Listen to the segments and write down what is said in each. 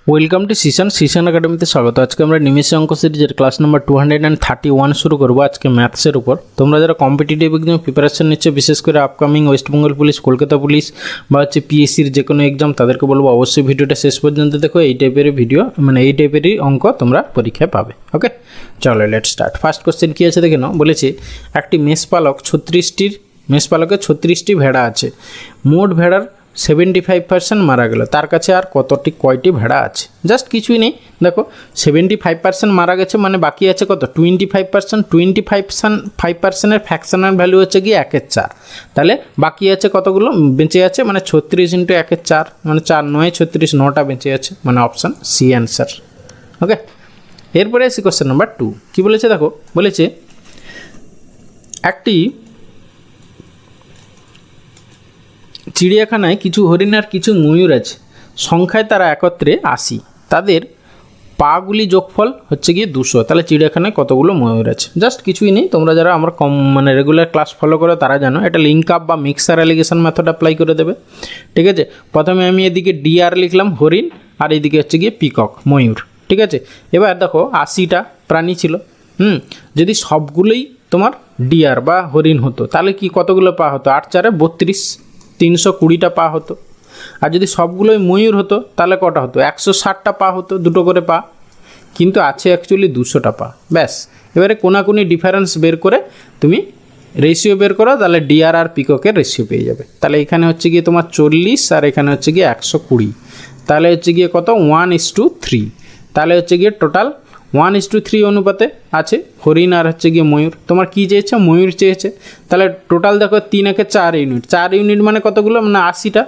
Welcome to সিশন একাডেমিতে স্বাগত। আজকে আমরা নিমেষে অঙ্ক সিরিজের ক্লাস নাম্বার 231 শুরু করবো আজকে ম্যাথসের উপর। তোমরা যারা কম্পিটিটিভ এক্সাম প্রিপারেশন নিচ্ছে, বিশেষ করে upcoming West Bengal police, Kolkata police বা পিএসসির যে কোনো এক্সাম, তাদেরকে বলবো অবশ্যই ভিডিওটা শেষ পর্যন্ত দেখো। এই টাইপের ভিডিও এই টাইপেরই অঙ্ক তোমরা পরীক্ষায় পাবে। ওকে, চলো লেট স্টার্ট। ফার্স্ট কোশ্চেন কী আছে দেখে নাও। বলেছে একটি মেষপালকের 36টি ভেড়া আছে, মোট ভেড়ার 75% মারা গেল, তার কাছে আর কয়টি ভেড়া আছে? জাস্ট কিছুই নেই, দেখো 75% মারা গেছে, মানে বাকি আছে কত? 25%। 25%-এর ফ্র্যাকশনাল ভ্যালু হচ্ছে কি 1/4, তাহলে বাকি আছে কতগুলো বেঁচে আছে? মানে 36 × 1/4, মানে 4 9 36, 9টা বেঁচে আছে, মানে অপশান সি অ্যান্সার। ওকে, এরপরে আসি কোশ্চেন নাম্বার 2। কী বলেছে দেখো। বলেছে একটি চিড়িয়াখানায় কিছু হরিণ আর কিছু ময়ূর আছে, সংখ্যায় তারা একত্রে 80, তাদের পাগুলি যোগফল হচ্ছে গিয়ে 200, তাহলে চিড়িয়াখানায় কতগুলো ময়ূর আছে? জাস্ট কিছুই নেই, তোমরা যারা আমরা রেগুলার ক্লাস ফলো করো তারা জানো, এটা লিঙ্ক আপ বা মিক্সার অ্যালিগেশন মেথড অ্যাপ্লাই করে দেবে। ঠিক আছে, প্রথমে আমি এদিকে ডিআর লিখলাম হরিণ, আর এদিকে হচ্ছে গিয়ে পিকক ময়ূর। ঠিক আছে, এবার দেখো 80টা প্রাণী ছিল। যদি সবগুলোই তোমার ডিআর বা হরিণ হতো, তাহলে কি কতগুলো পা হতো? 8 × 4 = 32, 320টা পা হতো। আর যদি সবগুলোই ময়ূর হতো তাহলে কটা হতো? 160টা পা হতো, দুটো করে পা, কিন্তু আছে অ্যাকচুয়ালি 200টা পা। ব্যাস, এবারে কোনাকুনি ডিফারেন্স বের করে তুমি রেশিও বের করো, তাহলে ডিআর আর পিককের রেশিও পেয়ে যাবে। তাহলে এখানে হচ্ছে গিয়ে তোমার 40 আর এখানে হচ্ছে গিয়ে 120, তাহলে হচ্ছে গিয়ে কত? 1:3। তাহলে হচ্ছে গিয়ে টোটাল 1:3 অনুপাতে আছে হরিণ আর হচ্ছে গিয়ে ময়ূর। তোমার কী চেয়েছে? ময়ূর চেয়েছে। তাহলে টোটাল দেখো 3 × 4 ইউনিট, 4 ইউনিট মানে কতগুলো? মানে 80টা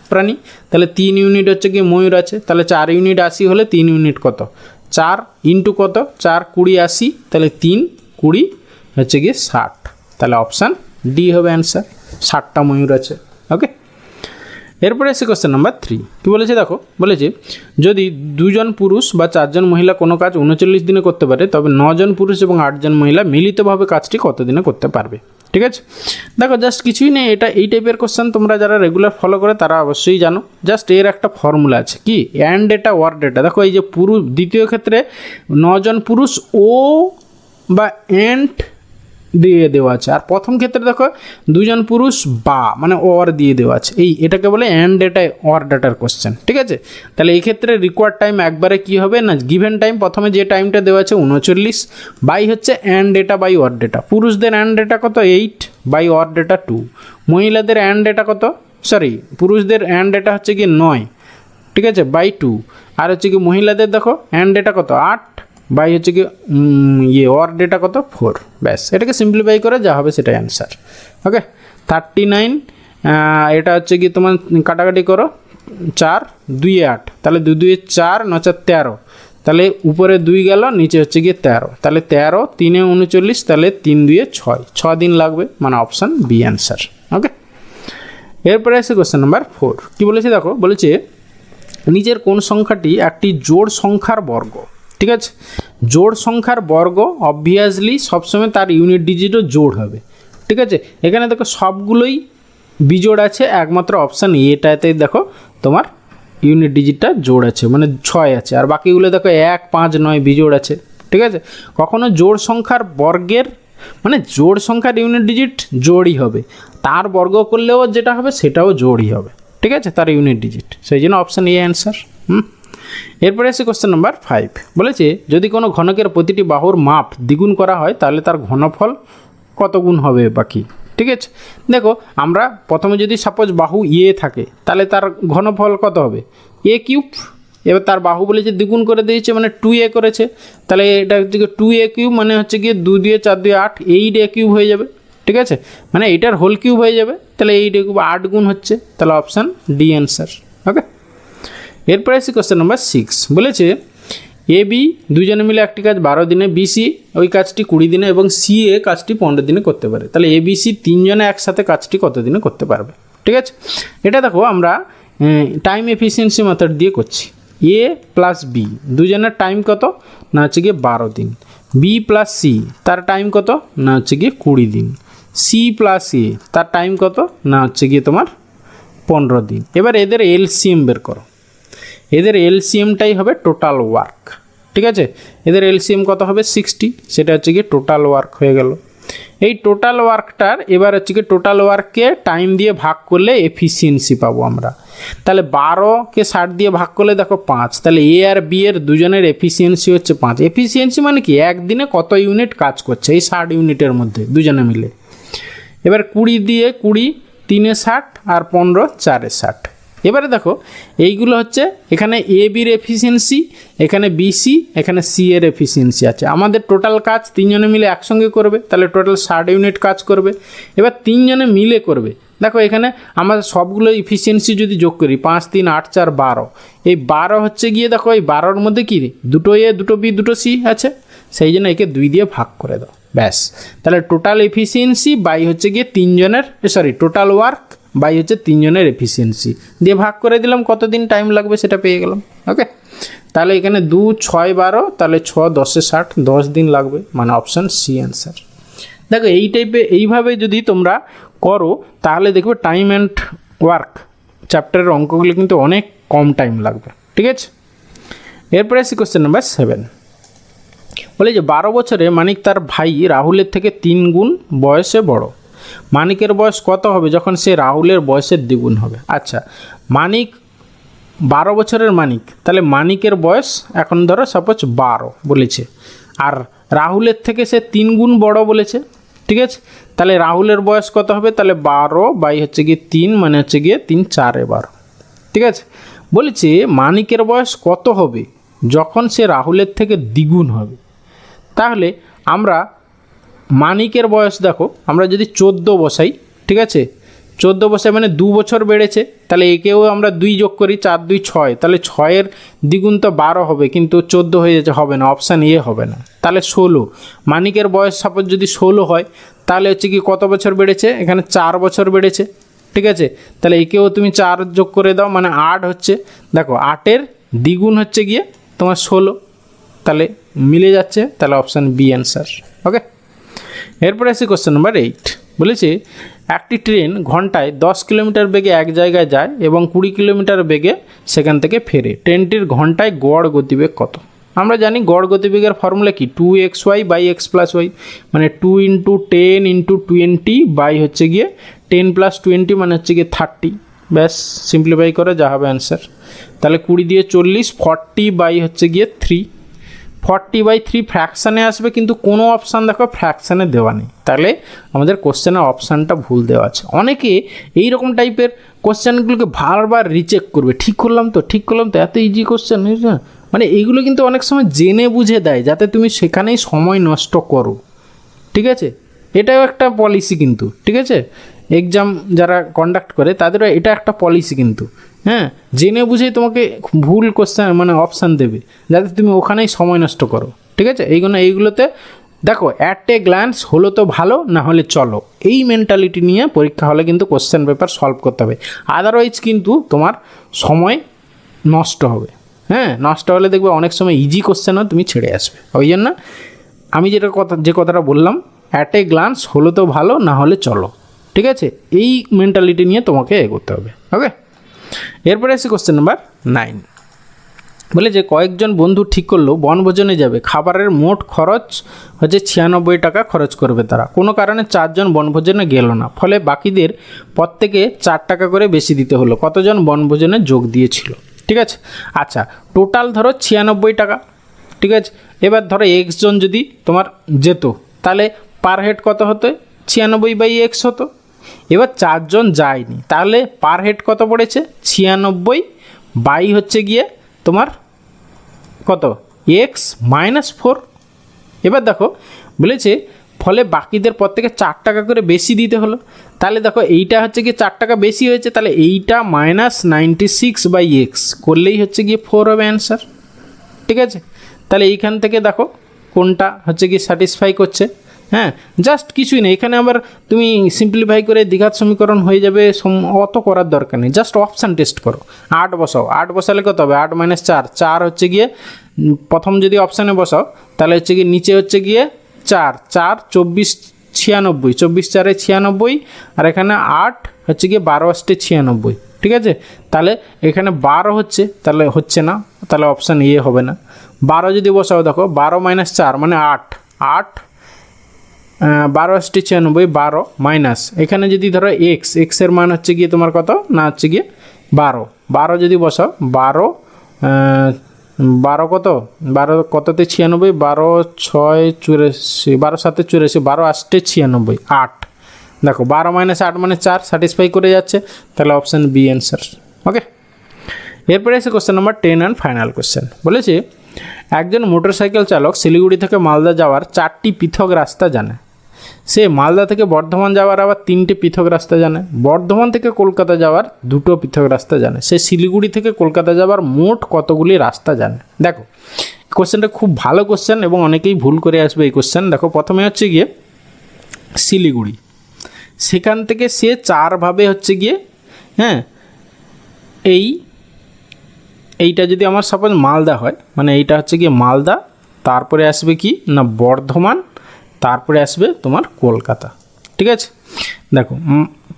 প্রাণী, তাহলে 3 ইউনিট হচ্ছে গিয়ে ময়ূর আছে, তাহলে 4 ইউনিট 80 হলে 3 ইউনিট কত? 4 × কত? 4 20 80, তাহলে 3 20 হচ্ছে গিয়ে 60, তাহলে অপশান ডি হবে অ্যান্সার, 60টা ময়ূর আছে। ওকে, এরপরে এসে কোশ্চেন নাম্বার 3। কী বলেছে দেখো। বলেছে যদি 2 জন পুরুষ বা 4 জন মহিলা কোনো কাজ 39 দিনে করতে পারে, তবে 9 জন পুরুষ এবং 8 জন মহিলা মিলিতভাবে কাজটি কত দিনে করতে পারবে? ঠিক আছে, দেখো জাস্ট কিছুই নেই, এটা এই টাইপের কোশ্চেন তোমরা যারা রেগুলার ফলো করে তারা অবশ্যই জানো। জাস্ট এর একটা ফর্মুলা আছে, কি? And data or data. দেখো এই যে পুরুষ, দ্বিতীয় ক্ষেত্রে 9 জন পুরুষ ও বা অ্যান্ড দিয়ে দেওয়া আছে, আর প্রথম ক্ষেত্রে দেখো 2 জন পুরুষ বা মানে ওর দিয়ে দেওয়া আছে। এটাকে বলে অ্যান্ড ডেটা ওর ডেটার কোশ্চেন। ঠিক আছে, তাহলে এই ক্ষেত্রে রিকোয়ার্ড টাইম একবারে কি হবে না, গিভেন টাইম প্রথমে যে টাইমটা দেওয়া আছে 39 বাই হচ্ছে অ্যান্ড ডেটা বাই ওর ডেটা। পুরুষদের অ্যান্ড ডেটা কত? 8 বাই ওর ডেটা 2। মহিলাদের অ্যান্ড ডেটা কত? পুরুষদের অ্যান্ড ডেটা হচ্ছে কি 9, ঠিক আছে, বাই 2, আর হচ্ছে কি মহিলাদের দেখো অ্যান্ড ডেটা কত? 8 বাই হচ্ছে কি ওর ডেটা কত? 4। ব্যাস, এটাকে সিম্পলিফাই করে যা হবে সেটাই অ্যান্সার। ওকে, 39, এটা হচ্ছে কি তোমার কাটাকাটি করো, 4 2 8, তাহলে 2 2 4 9 4 13, তাহলে উপরে 2 গেল, নিচে হচ্ছে গিয়ে 13, তাহলে 13 3 39, তাহলে 3 2 6 দিন লাগবে, মানে অপশান বি অ্যান্সার। ওকে, এরপরে আছে কোশ্চেন নাম্বার 4। কী বলেছে দেখো। বলেছে নিচের কোন সংখ্যাটি একটি জোড় সংখ্যার বর্গ? ঠিক আছে, জোড় সংখ্যার বর্গ অবভিয়াসলি সবসময় তার ইউনিট ডিজিটও জোড় হবে। ঠিক আছে, এখানে দেখো সবগুলোই বিজোড় আছে, একমাত্র অপশান এটাতে দেখো তোমার ইউনিট ডিজিটটা জোড় আছে, মানে 6 আছে, আর বাকিগুলো দেখো 1 5 9 বিজোড় আছে। ঠিক আছে, কখনো জোড় সংখ্যার বর্গের মানে জোড় সংখ্যার ইউনিট ডিজিট জোড়ই হবে, তার বর্গ করলেও যেটা হবে সেটাও জোড়ই হবে। ঠিক আছে, তার ইউনিট ডিজিট, সেই জন্য অপশান এ অ্যান্সার। এরপরে আছে কোশ্চেন নাম্বার 5। বলেছে যদি কোনো ঘনকের প্রতিটি বাহুর মাপ দ্বিগুণ করা হয়, তাহলে তার ঘনফল কত গুণ হবে বাকি? ঠিক আছে, দেখো আমরা প্রথমে যদি সাপোজ বাহু থাকে, তাহলে তার ঘনফল কত হবে? a³। এবার তার বাহু বলেছে দ্বিগুণ করে দিয়েছে, মানে 2a করেছে, তাহলে এটা হচ্ছে 2a³ মানে হচ্ছে গিয়ে 2 2 4 2 8, 8a³ হয়ে যাবে। ঠিক আছে, মানে এইটার হোল কিউব হয়ে যাবে, তাহলে 8a³ 8 গুণ হচ্ছে, তাহলে অপশান ডি অ্যান্সার। ওকে, এরপরে আসি কোশ্চেন নাম্বার 6। বলেছে এ বি দুজনে মিলে একটি কাজ 12 দিনে, বিসি ওই কাজটি 20 দিনে এবং সি এ কাজটি 15 দিনে করতে পারে, তাহলে এ বি সি 3 জনে একসাথে কাজটি কত দিনে করতে পারবে? ঠিক আছে, এটা দেখো আমরা টাইম এফিসিয়েন্সি মেথড দিয়ে করছি। এ প্লাস বি দুজনের টাইম কত? না হচ্ছে গিয়ে 12 দিন। বি প্লাস সি তার টাইম কত? না হচ্ছে গিয়ে 20 দিন। সি প্লাস এ তার টাইম কত? না হচ্ছে গিয়ে তোমার 15 দিন। এবার এদের এলসিএম বের করো। এদের এলসিএমটাই হবে টোটাল ওয়ার্ক, ঠিক আছে। এদের এলসিএম কত হবে 60, সেটা হচ্ছে গিয়ে টোটাল ওয়ার্ক হয়ে গেল। এই টোটাল ওয়ার্কটার এবার হচ্ছে কি টোটাল ওয়ার্ককে টাইম দিয়ে ভাগ করলে এফিসিয়েন্সি পাবো আমরা। তাহলে 12কে 60 দিয়ে ভাগ করলে দেখো 5, তাহলে এ আর বি এর দুজনের এফিসিয়েন্সি হচ্ছে 5। এফিসিয়েন্সি মানে কি একদিনে কত ইউনিট কাজ করছে এই 60 ইউনিটের মধ্যে দুজনে মিলে। এবার 20 দিয়ে 20, 3-এ 60 আর 15, 4-এ 60। এবারে দেখো এইগুলো হচ্ছে এখানে এ বির এফিসিয়েন্সি, এখানে বিসি, এখানে সি এর এফিসিয়েন্সি আছে। আমাদের টোটাল কাজ তিনজনে মিলে একসঙ্গে করবে, তাহলে টোটাল 60 ইউনিট কাজ করবে। এবার তিনজনে মিলে করবে, দেখো এখানে আমরা সবগুলো এফিসিয়েন্সি যদি যোগ করি 5, 3, 8, 4, 12, এই 12 হচ্ছে গিয়ে দেখো এই 12-র মধ্যে কি দুটো এ, দুটো বি, দুটো সি আছে, সেই জন্য একে 2 দিয়ে ভাগ করে দাও, ব্যাস। তাহলে টোটাল এফিসিয়েন্সি বাই হচ্ছে গিয়ে তিনজনের, টোটাল ওয়ার্ক বাই হচ্ছে তিনজনের এফিসিয়েন্সি দিয়ে ভাগ করে দিলাম, কতদিন টাইম লাগবে সেটা পেয়ে গেলাম। ওকে, তাহলে এখানে 2, 6, 12, তাহলে 6, 10-এ 60, 10 দিন লাগবে, মানে অপশান সি অ্যান্সার। দেখো এই টাইপে এইভাবে যদি তোমরা করো তাহলে দেখবে টাইম অ্যান্ড ওয়ার্ক চ্যাপ্টারের অঙ্কগুলো কিন্তু অনেক কম টাইম লাগবে, ঠিক আছে। এরপরে আসি কোশ্চেন নাম্বার 7। বলে যে 12 বছরে মানিক তার ভাই রাহুলের থেকে 3 গুণ বয়সে বড়। মানিকের বয়স কত হবে যখন সে রাহুলের বয়সের দ্বিগুণ হবে? আচ্ছা, মানিক 12 বছরের মানিক, তাহলে মানিকের বয়স এখন ধরো সাপোজ 12 বলেছে, আর রাহুলের থেকে সে 3 গুণ বড় বলেছে, ঠিক আছে। তাহলে রাহুলের বয়স কত হবে? তাহলে 12 বাই হচ্ছে গিয়ে 3, মানে হচ্ছে গিয়ে 3, 4, 12, ঠিক আছে। বলেছে মানিকের বয়স কত হবে যখন সে রাহুলের থেকে দ্বিগুণ হবে। তাহলে আমরা মানিকের বয়স দেখো, আমরা যদি 14 বসাই, ঠিক আছে, 14 বসাই মানে 2 বছর বেড়েছে, তাহলে একেও আমরা 2 যোগ করি, 4, 2, 6, তাহলে 6-এর দ্বিগুণ তো 12 হবে, কিন্তু 14 হয়ে যাচ্ছে, হবে না, অপশান এ হবে না। তাহলে 16, মানিকের বয়স সাপোজ যদি 16 হয়, তাহলে হচ্ছে কি কত বছর বেড়েছে? এখানে 4 বছর বেড়েছে, ঠিক আছে। তাহলে একেও তুমি 4 যোগ করে দাও, মানে 8 হচ্ছে। দেখো 8-এর দ্বিগুণ হচ্ছে গিয়ে তোমার 16, তাহলে মিলে যাচ্ছে, তাহলে অপশান বি অ্যান্সার। ওকে, এরপরে আসি কোশ্চেন নাম্বার 8। বলেছে একটি ট্রেন ঘন্টায় 10 কিলোমিটার বেগে এক জায়গায় যায় এবং 20 কিলোমিটার বেগে সেখান থেকে ফেরে। ট্রেনটির ঘন্টায় গড় গতিবেগ কত? আমরা জানি গড় গতিবেগের ফর্মুলা কি, 2xy by x plus Y, মানে 2 × 10 × 20 বাই হচ্ছে গিয়ে 10 + 20, মানে হচ্ছে গিয়ে 30, ব্যাস সিম্পলিফাই করে যা হবে অ্যান্সার। তাহলে 20 দিয়ে 40, 40 বাই হচ্ছে গিয়ে 3, 40/3 ফ্র্যাকশানে আসবে, কিন্তু কোনো অপশান দেখো ফ্র্যাকশানে দেওয়া নেই, তাহলে আমাদের কোশ্চেনের অপশানটা ভুল দেওয়া আছে। অনেকে এই রকম টাইপের কোশ্চেনগুলোকে বারবার রিচেক করবে, ঠিক করলাম তো, এত ইজি কোশ্চেন, মানে এইগুলো কিন্তু অনেক সময় জেনে বুঝে দেয় যাতে তুমি সেখানেই সময় নষ্ট করো, ঠিক আছে। এটাও একটা পলিসি কিন্তু, ঠিক আছে, এক্সাম যারা কন্ডাক্ট করে তাদেরও এটা একটা পলিসি কিন্তু, হ্যাঁ, জেনে বুঝেই তোমাকে ভুল কোশ্চেন মানে অপশান দেবে যাতে তুমি ওখানেই সময় নষ্ট করো, ঠিক আছে। এইগুলোতে দেখো অ্যাট এ গ্ল্যান্স হলো তো ভালো, না হলে চলো, এই মেন্টালিটি নিয়ে পরীক্ষা হলে কিন্তু কোশ্চেন পেপার সলভ করতে হবে, আদারওয়াইজ কিন্তু তোমার সময় নষ্ট হবে। হ্যাঁ, নষ্ট হলে দেখবে অনেক সময় ইজি কোশ্চেনও তুমি ছেড়ে আসবে। ওই জন্য আমি যে কথাটা বললাম, অ্যাট এ গ্ল্যান্স হলো তো ভালো, না হলে চলো, ঠিক আছে, এই মেন্টালিটি নিয়ে তোমাকে এগোতে হবে। ওকে, এরপরে আসি কোশ্চেন নাম্বার 9। বলে যে কয়েকজন বন্ধু ঠিক করলো বনভোজনে যাবে, খাবারের মোট খরচ হচ্ছে 96 টাকা খরচ করবে তারা। কোনো কারণে 4 জন বনভোজনে গেল না, ফলে বাকিদের প্রত্যেকে 4 টাকা করে বেশি দিতে হলো। কতজন বনভোজনে যোগ দিয়েছিল? ঠিক আছে, আচ্ছা টোটাল ধরো 96 টাকা, ঠিক আছে। এবার ধরো x জন যদি তোমার যেত, তাহলে পার হেড কত হতো? 96/x হতো। এবার 4 জন যায়নি, তাহলে পার হেড কত পড়েছে? 96 বাই হচ্ছে গিয়ে তোমার কত? x - 4। এবার দেখো বলেছে ফলে বাকিদের প্রত্যেকে 4 টাকা করে বেশি দিতে হলো। তাহলে দেখো এইটা হচ্ছে গিয়ে 4 টাকা বেশি হয়েছে, তাহলে এইটা -96/x করলেই হচ্ছে গিয়ে 4 হবে অ্যান্সার, ঠিক আছে। তাহলে এইখান থেকে দেখো কোনটা হচ্ছে গিয়ে স্যাটিসফাই করছে। হ্যাঁ, জাস্ট কিছুই নেই, এখানে আবার তুমি সিম্পলিফাই করে দ্বিঘাত সমীকরণ হয়ে যাবে, অত করার দরকার নেই, জাস্ট অপশান টেস্ট করো। 8 বসাও, 8 বসালে কত হবে? 8 - 4, 4 হচ্ছে গিয়ে প্রথম যদি অপশানে বসাও তাহলে হচ্ছে গিয়ে নিচে হচ্ছে গিয়ে 4, 4, 24, 96, 24 4 96, আর এখানে 8 হচ্ছে গিয়ে 12 8 96, ঠিক আছে। তাহলে এখানে 12 হচ্ছে, তাহলে হচ্ছে না, তাহলে অপশান এ হবে না। 12 যদি বসাও দেখো 12 - 4 মানে 8, 12 8 96, 12 মাইনাস এখানে যদি ধরো এক্স এর মান হচ্ছে গিয়ে তোমার কত না হচ্ছে গিয়ে 12 যদি বসাও 12 কত 12 কততে 96, 12 6 84, 12 7 84, 12 8 96, 8 দেখো 12 - 8 মানে 4 স্যাটিসফাই করে যাচ্ছে, তাহলে অপশান বি অ্যান্সার। ওকে, এরপরে এসে question number 10 and final question. বলেছে একজন মোটরসাইকেল চালক শিলিগুড়ি থেকে মালদা যাওয়ার 4টি পৃথক রাস্তা জানে। সে মালদা থেকে বর্ধমান যাওয়ার আবার 3টে পৃথক রাস্তা জানে, বর্ধমান থেকে কলকাতা যাওয়ার 2টো পৃথক রাস্তা জানে। সে শিলিগুড়ি থেকে কলকাতা যাওয়ার মোট কতগুলি রাস্তা জানে? দেখো কোশ্চেনটা খুব ভালো কোশ্চেন এবং অনেকেই ভুল করে আসবে এই কোশ্চেন। দেখো প্রথমে হচ্ছে গিয়ে শিলিগুড়ি, সেখান থেকে সে 4ভাবে হচ্ছে গিয়ে হ্যাঁ এইটা যদি আমার সাপোজ মালদা হয়, মানে এইটা হচ্ছে গিয়ে মালদা, তারপরে আসবে কি না বর্ধমান, তারপরে আসবে তোমার কলকাতা, ঠিক আছে। দেখো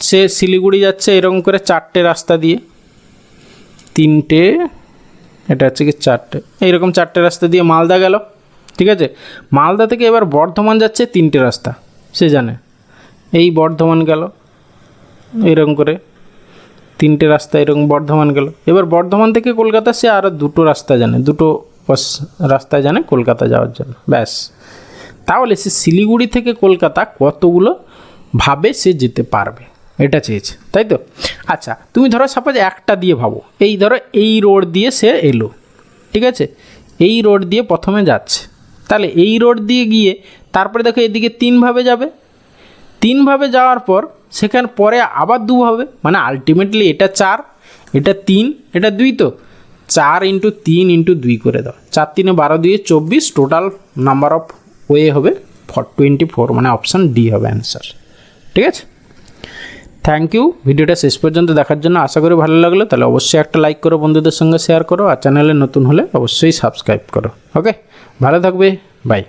সে শিলিগুড়ি যাচ্ছে এরকম করে 4টে রাস্তা দিয়ে, 3টে, এটা হচ্ছে কি 4টে, এইরকম 4টে রাস্তা দিয়ে মালদা গেল, ঠিক আছে। মালদা থেকে এবার বর্ধমান যাচ্ছে 3টে রাস্তা, সে জানে এই বর্ধমান গেল এরকম করে 3টে রাস্তা, এরকম বর্ধমান গেল। এবার বর্ধমান থেকে কলকাতা সে আরও 2টো রাস্তা জানে, 2টো রাস্তা জানে কলকাতা যাওয়ার জন্য, ব্যাস। তাহলে সে শিলিগুড়ি থেকে কলকাতা কতগুলো ভাবে সে যেতে পারবে এটা চেয়েছে, তাই তো। আচ্ছা তুমি ধরো সাপোজ একটা দিয়ে ভাবো, এই ধরো এই রোড দিয়ে সে এলো, ঠিক আছে, এই রোড দিয়ে প্রথমে যাচ্ছে, তাহলে এই রোড দিয়ে গিয়ে তারপরে দেখো এদিকে 3ভাবে যাবে, 3ভাবে যাওয়ার পর সেখানে পরে আবার 2ভাবে, মানে আলটিমেটলি এটা 4, এটা 3, এটা 2, তো 4 × 3 × 2 করে দাও, 4 3 12 2 24, টোটাল নাম্বার অফ ওয়ে হবে 24, মানে অপশান ডি হবে অ্যান্সার, ঠিক আছে। থ্যাংক ইউ ভিডিওটা শেষ পর্যন্ত দেখার জন্য, আশা করি ভালো লাগলো। তাহলে অবশ্যই একটা লাইক করো, বন্ধুদের সঙ্গে শেয়ার করো, আর চ্যানেলে নতুন হলে অবশ্যই সাবস্ক্রাইব করো। ওকে, ভালো থাকবে, বাই।